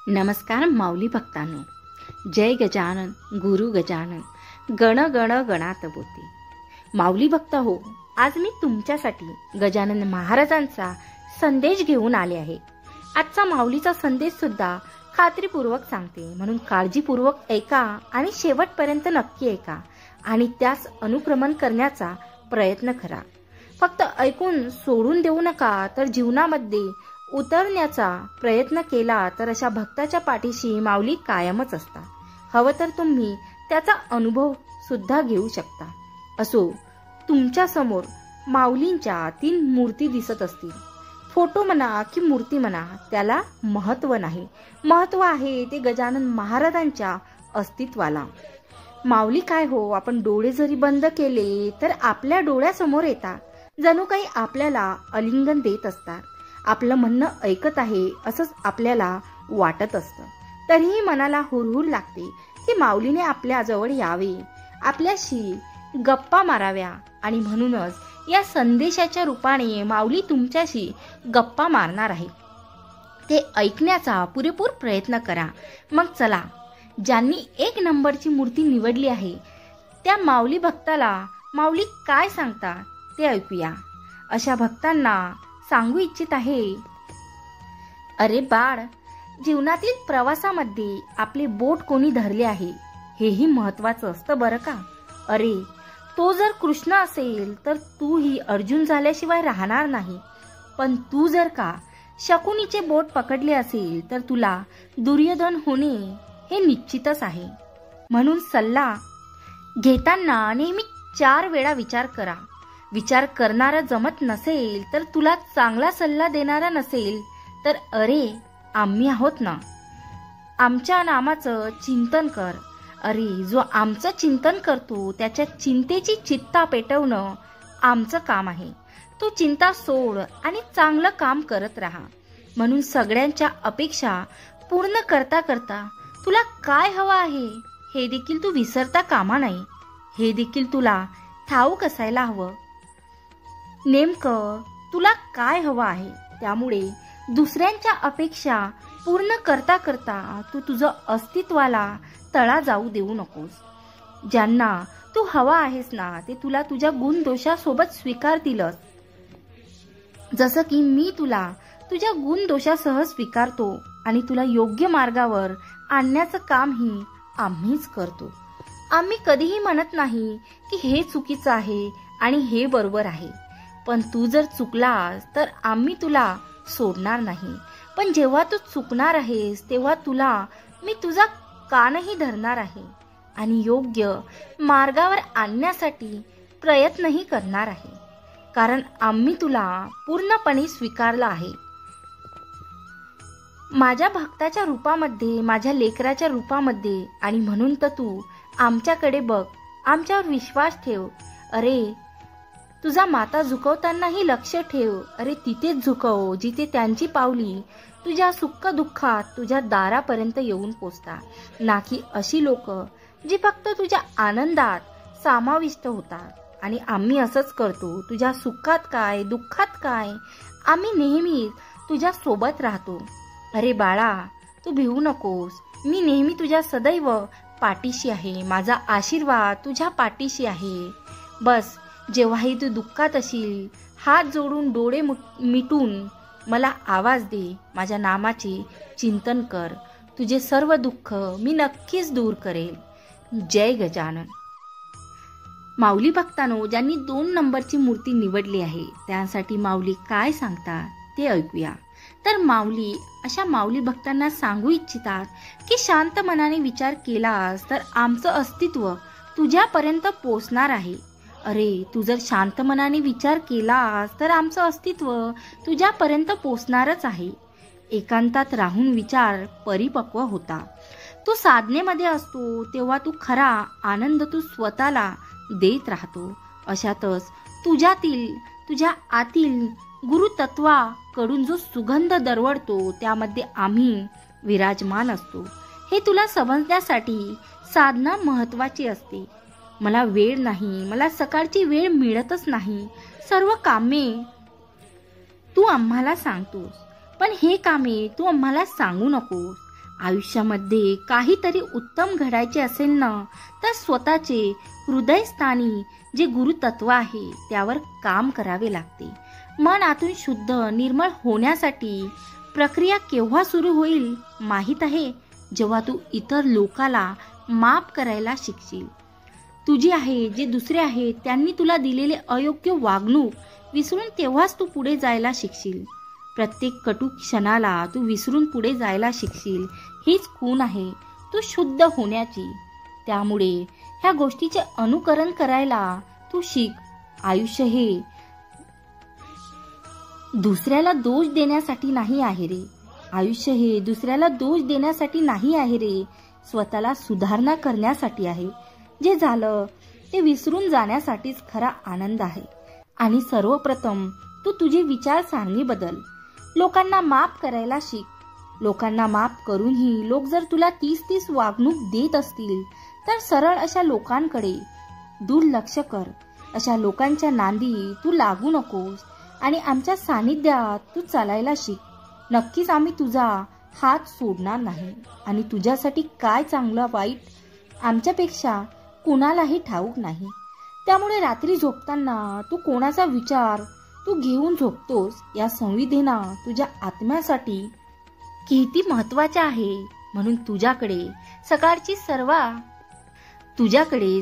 नमस्कार माऊली भक्तांनो. जय गजानन गुरु गजानन गण गण गणात बोते. माऊली भक्त हो, आज मी तुमच्यासाठी गजानन महाराजांचा संदेश घेऊन आले आहे. आजचा माऊलीचा संदेश सुद्धा खात्रीपूर्वक सांगते, म्हणून काळजीपूर्वक ऐका आणि शेवटपर्यंत नक्की ऐका आणि त्यास अनुक्रमण करण्याचा प्रयत्न करा. फक्त ऐकून सोडून देऊ नका, तर जीवनामध्ये उतरण्याचा प्रयत्न केला तर अशा भक्ताच्या पाठीशी माऊली कायमच असतात. हवं तर तुम्ही त्याचा अनुभव सुद्धा घेऊ शकता. असो, तुमच्या समोर माऊलींच्या 3 मूर्ती दिसत असतील. फोटो म्हणा की मूर्ती म्हणा, त्याला महत्व नाही. महत्व आहे ते गजानन महाराजांच्या अस्तित्वाला. माऊली काय हो, आपण डोळे जरी बंद केले तर आपल्या डोळ्यासमोर येतात. जणू काही आपल्याला आलिंगन देत असतात. आपलं म्हणणं ऐकत आहे असंच आपल्याला वाटत असतं. तरीही मनाला हुरहुर लागते की माऊलीने आपल्या जवळ यावे, आपल्याशी गप्पा माराव्या. आणि म्हणूनच या संदेशाच्या रूपाने माऊली तुमच्याशी गप्पा मारणार आहे. ते ऐकण्याचा पुरेपूर प्रयत्न करा. मग चला, ज्यांनी 1 नंबरची मूर्ती निवडली आहे त्या माऊली भक्ताला माऊली काय सांगतात ते ऐकूया. अशा भक्तांना सांगू इच्छित आहे, अरे बाळ, जीवनातील प्रवासामध्ये आपले बोट कोणी धरले आहे हेही महत्वाचं असतं बरं का. अरे, तो जर कृष्ण असेल तर तूही अर्जुन झाल्याशिवाय राहणार नाही. पण तू जर का शकुनीचे बोट पकडले असेल तर तुला दुर्योधन होणे हे निश्चितच आहे. म्हणून सल्ला घेताना नेहमी 4 वेळा विचार करा. विचार करणारा जमत नसेल तर तुला चांगला सल्ला देणारा नसेल तर अरे, आम्ही आहोत ना, आमच्या नामाचं चिंतन कर. अरे, जो आमचं चिंतन करतो त्याच्या चिंतेची चित्ता पेटवणं आमचं काम आहे. तू चिंता सोड आणि चांगलं काम करत राहा. म्हणून सगळ्यांच्या अपेक्षा पूर्ण करता करता तुला काय हवं आहे हे देखील तू विसरता कामा नये. हे देखील तुला ठाऊक असायला हवं नेमकं तुला काय हवं आहे. त्यामुळे दुसऱ्यांच्या अपेक्षा पूर्ण करता करता तू तुझं अस्तित्वाला तळा जाऊ देऊ नकोस. ज्यांना तू हवा आहेस ना ते तुला तुझ्या गुणदोषासोबत स्वीकारतीलच, जसं की मी तुला तुझ्या गुणदोषासह स्वीकारतो आणि तुला योग्य मार्गावर आणण्याचं कामही आम्हीच करतो. आम्ही कधीही म्हणत नाही की हे चुकीचं आहे आणि हे बरोबर आहे. पण तू जर चुकलास तर आम्ही तुला सोडणार नाही. पण जेव्हा तू चुकणार आहेस तेव्हा तुला मी तुझा कानही धरणार आहे आणि योग्य मार्गावर आणण्यासाठी प्रयत्नही करणार आहे. कारण आम्ही तुला पूर्णपणे स्वीकारलं आहे. माझ्या भक्ताच्या रूपामध्ये, माझ्या लेकराच्या रूपामध्ये. आणि म्हणून तर तू आमच्याकडे बघ, आमच्यावर विश्वास ठेव. अरे, तुझा माता झुकवतानाही लक्ष ठेव. अरे, तिथेच झुकव जिथे त्यांची पावली तुझ्या सुख दुःखात तुझ्या दारापर्यंत येऊन पोचतात. ना की अशी लोक जी फक्त तुझ्या आनंदात समाविष्ट होतात. आणि आम्ही असंच करतो. तुझ्या सुखात काय दुःखात काय आम्ही नेहमी तुझ्या सोबत राहतो. अरे बाळा, तू भिवू नकोस. मी नेहमी तुझ्या सदैव पाठीशी आहे. माझा आशीर्वाद तुझ्या पाठीशी आहे. बस, जेव्हाही तू दुःखात असील, हात जोडून डोळे मिटून मला आवाज दे. माझ्या नामाचे चिंतन कर. तुझे सर्व दुःख मी नक्कीच दूर करेल. जय गजानन. माऊली भक्तांनो, ज्यांनी 2 नंबरची मूर्ती निवडली आहे त्यासाठी माऊली काय सांगतात ते ऐकूया. तर माऊली अशा माऊली भक्तांना सांगू इच्छितात की शांत मनाने विचार केलास तर आमचं अस्तित्व तुझ्यापर्यंत पोचणार आहे. अरे, तू जर शांत मनाने विचार केलास तर आमचं अस्तित्व तुझ्यापर्यंत पोचणारच आहे. एकांतात राहून विचार परिपक्व होता. तू साधनेमध्ये असतो तेव्हा तू खरा आनंद तू स्वतःला देत राहतो. अशातच तुझ्या आतील गुरुतत्वाकडून जो सुगंध दरवळतो त्यामध्ये आम्ही विराजमान असतो. हे तुला समजण्यासाठी साधना महत्वाची असते. मला वेळ नाही, मला सकाळची वेळ मिळतच नाही. सर्व कामे तू आम्हाला सांगतोस, पण हे कामे तू आम्हाला सांगू नकोस. आयुष्यामध्ये काहीतरी उत्तम घडायचे असेल ना, तर स्वतःचे हृदयस्थानी जे गुरुतत्व आहे त्यावर काम करावे लागते. मन आतून शुद्ध निर्मळ होण्यासाठी प्रक्रिया केव्हा सुरू होईल माहीत आहे? जेव्हा तू इतर लोकाला माफ करायला शिकशील. तुझी आहे जे दुसरे आहेत त्यांनी तुला दिलेले अयोग्य वागणूक विसरून तेव्हाच तू पुढे जायला शिकशील. प्रत्येक कटू क्षणाला तू विसरून पुढे जायला शिकशील. हीच खूण आहे तू शुद्ध होण्याची. त्यामुळे ह्या गोष्टीचे अनुकरण करायला तू शिक. आयुष्य हे दुसऱ्याला दोष देण्यासाठी नाही आहे रे. आयुष्य हे दुसऱ्याला दोष देण्यासाठी नाही आहे रे. स्वतःला सुधारणा करण्यासाठी आहे. जे झालं ते विसरून जाण्यासाठीच खरा आनंद आहे. आणि सर्वप्रथम तू तुझी विचारसरणी बदल. लोकांना माफ करायला शिक. लोकांना माफ करूनही लोक जर तुला 30-30 वागणूक देत असतील तर सरळ अशा लोकांकडे दुर्लक्ष कर. अशा लोकांच्या नांदी तू लागू नकोस आणि आमच्या सानिध्यात तू चालायला शिक. नक्कीच आम्ही तुझा हात सोडणार नाही आणि तुझ्यासाठी काय चांगलं वाईट आमच्यापेक्षा कुणालाही ठाऊक नाही. त्यामुळे रात्री झोपताना तू कोणाचा विचार तू घेऊन झोपतोस या संवेदना तुझ्या आत्म्यासाठी किती महत्वाच्या आहे. म्हणून तुझ्याकडे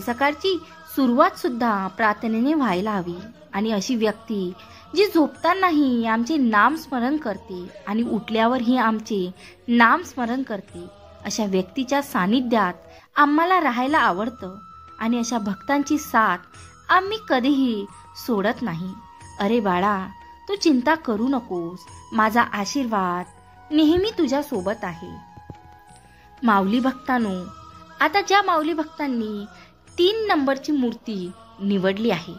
सकाळची सुरुवात सुद्धा प्रार्थनेने व्हायला हवी. आणि अशी व्यक्ती जी झोपतानाही आमचे नामस्मरण करते आणि उठल्यावरही आमचे नामस्मरण करते, अशा व्यक्तीच्या सानिध्यात आम्हाला राहायला आवडतं. आणि अशा भक्तांची साथ आम्ही कधीही सोडत नाही. अरे बाळा, तू चिंता करू नकोस. माझा आशीर्वाद नेहमी तुझ्या सोबत आहे. माऊली भक्तांनो, आता ज्या माऊली भक्तांनी 3 नंबरची मूर्ती निवडली आहे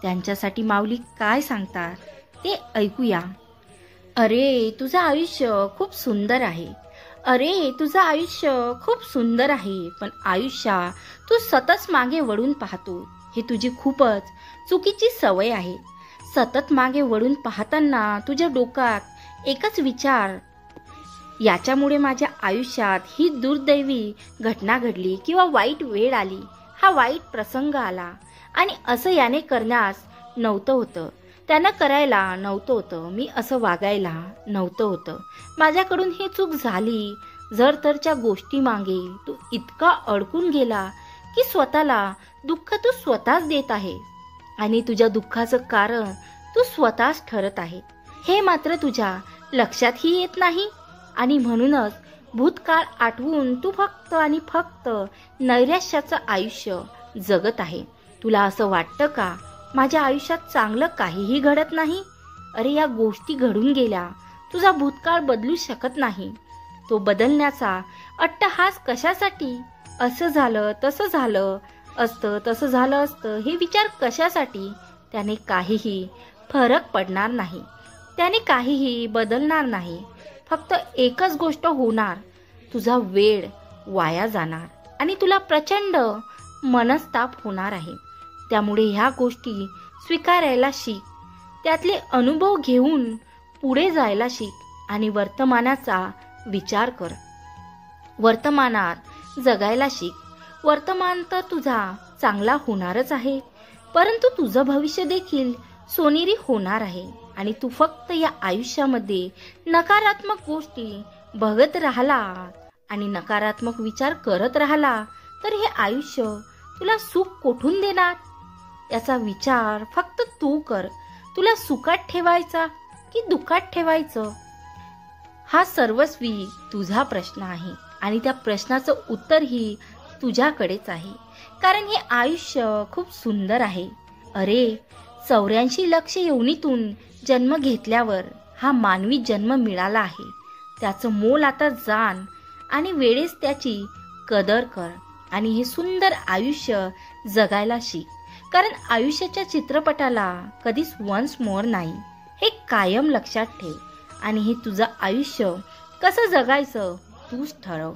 त्यांच्यासाठी माऊली काय सांगतात ते ऐकूया. अरे तुझं आयुष्य खूप सुंदर आहे. अरे तुझं आयुष्य खूप सुंदर आहे. पण आयुष्यात तू सतत मागे वळून पाहतो. हे तुझी खूपच चुकीची सवय आहे. सतत मागे वळून पाहताना तुझ्या डोक्यात एकच विचार, याच्यामुळे माझ्या आयुष्यात ही दुर्दैवी घटना घडली किंवा वाईट वेळ आली, हा वाईट प्रसंग आला आणि असं याने करण्यास नव्हतं होतं, त्यानं करायला नव्हतं होतं, मी असं वागायला नव्हतं होतं, माझ्याकडून ही चूक झाली. जर तरच्या गोष्टी मागे तू इतका अडकून गेला की स्वतःला दुःख तू स्वतःच देत आहे आणि तुझ्या दुःखाचं कारण तू स्वतःच ठरत आहे. हे मात्र तुझ्या लक्षातही येत नाही. आणि म्हणूनच भूतकाळ आठवून तू फक्त आणि फक्त नैराश्याचं आयुष्य जगत आहे. तुला असं वाटतं का माझ्या आयुष्यात चांगलं काहीही घडत नाही? अरे या गोष्टी घडून गेल्या, तुझा भूतकाळ बदलू शकत नाही. तो बदलण्याचा अट्टहास कशासाठी? असं झालं तसं झालं असतं, तसं झालं असतं हे विचार कशासाठी? त्याने काहीही फरक पडणार नाही, त्याने काहीही बदलणार नाही. फक्त एकच गोष्ट होणार, तुझा वेळ वाया जाणार आणि तुला प्रचंड मनस्ताप होणार आहे. त्यामुळे ह्या गोष्टी स्वीकारायला शिक, त्यातले अनुभव घेऊन पुढे जायला शिक आणि वर्तमानाचा विचार कर. वर्तमानात जगायला शिक. वर्तमान तर तुझा चांगला होणारच आहे, परंतु तुझं भविष्य देखील सोनेरी होणार आहे. आणि तू फक्त या आयुष्यामध्ये नकारात्मक गोष्टी बघत राहिला आणि नकारात्मक विचार करत राहिला तर हे आयुष्य तुला सुख कोठून देणार? याचा विचार फक्त तू कर. तुला सुखात ठेवायचा की दुःखात ठेवायचं, हा सर्वस्वी तुझा प्रश्न आहे आणि त्या प्रश्नाचं उत्तरही तुझ्याकडेच आहे. कारण हे आयुष्य खूप सुंदर आहे. अरे 84 लक्ष योनीतून जन्म घेतल्यावर हा मानवी जन्म मिळाला आहे. त्याचं मोल आता जाण आणि वेळेस त्याची कदर कर आणि हे सुंदर आयुष्य जगायला शिक. कारण आयुष्याच्या चित्रपटाला कधीच वन्स मोर नाही, हे कायम लक्षात ठेव. आणि हे तुझं आयुष्य कसं जगायचं तूच ठरव.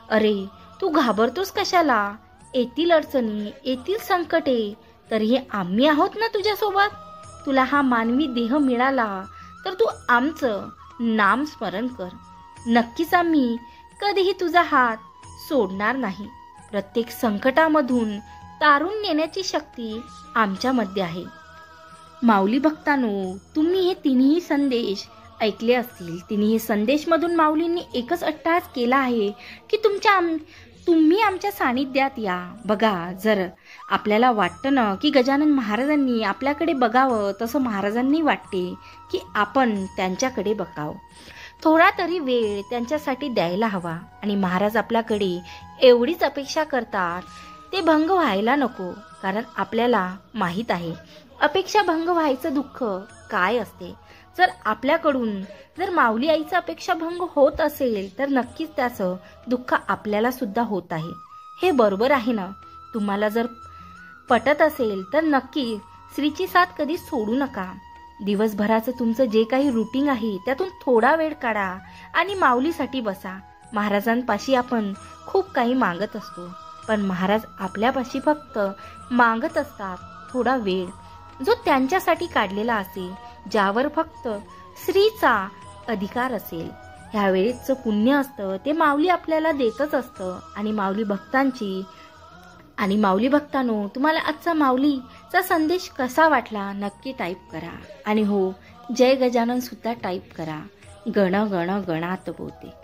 अरे तू घाबरतोस कशाला? येतील अडचणी, येतील संकटे, तरीही आम्ही आहोत ना तुझ्यासोबत. तुला हा मानवी देह मिळाला तर तू आमचं नाम स्मरण कर. नक्कीच आम्ही कधीही तुझा हात सोडणार नाही. प्रत्येक संकटामधून तारून नेण्याची शक्ती आमच्यामध्ये आहे. माऊली भक्तांनो, तुम्ही हे तिन्ही संदेश ऐकले असतील. तिन्ही संदेशमधून माऊलींनी एकच अट्टहास केला आहे की तुम्ही आमच्या सानिध्यात या. बघा, जर आपल्याला वाटतं ना की गजानन महाराजांनी आपल्याकडे बघावं, तसं महाराजांनी वाटते की आपण त्यांच्याकडे बघावं. थोडा तरी वेळ त्यांच्यासाठी द्यायला हवा. आणि महाराज आपल्याकडे एवढीच अपेक्षा करतात, ते भंग व्हायला नको. कारण आपल्याला माहीत आहे अपेक्षा भंग व्हायचं दुःख काय असते. जर आपल्याकडून जर माऊली आईचा अपेक्षा भंग होत असेल तर नक्कीच त्याचं दुःख आपल्याला सुद्धा होत आहे. हे बरोबर आहे ना? तुम्हाला जर पटत असेल तर नक्की श्रीची साथ कधी सोडू नका. दिवसभराचं तुमचं जे काही रुटीन आहे त्यातून थोडा वेळ काढा आणि माऊलीसाठी बसा. महाराजांपाशी आपण खूप काही मागत असतो, पण महाराज आपल्यापाशी फक्त मागत असतात थोडा वेळ, जो त्यांच्यासाठी काढलेला असेल, ज्यावर फक्त श्रीचा अधिकार असेल. ह्या वेळेचं पुण्य असतं ते माऊली आपल्याला देतच असतं. आणि माऊली भक्तांनो, तुम्हाला आजचा माऊलीचा संदेश कसा वाटला नक्की टाईप करा. आणि हो, जय गजानन सुद्धा टाईप करा. गण गण गणात बोते.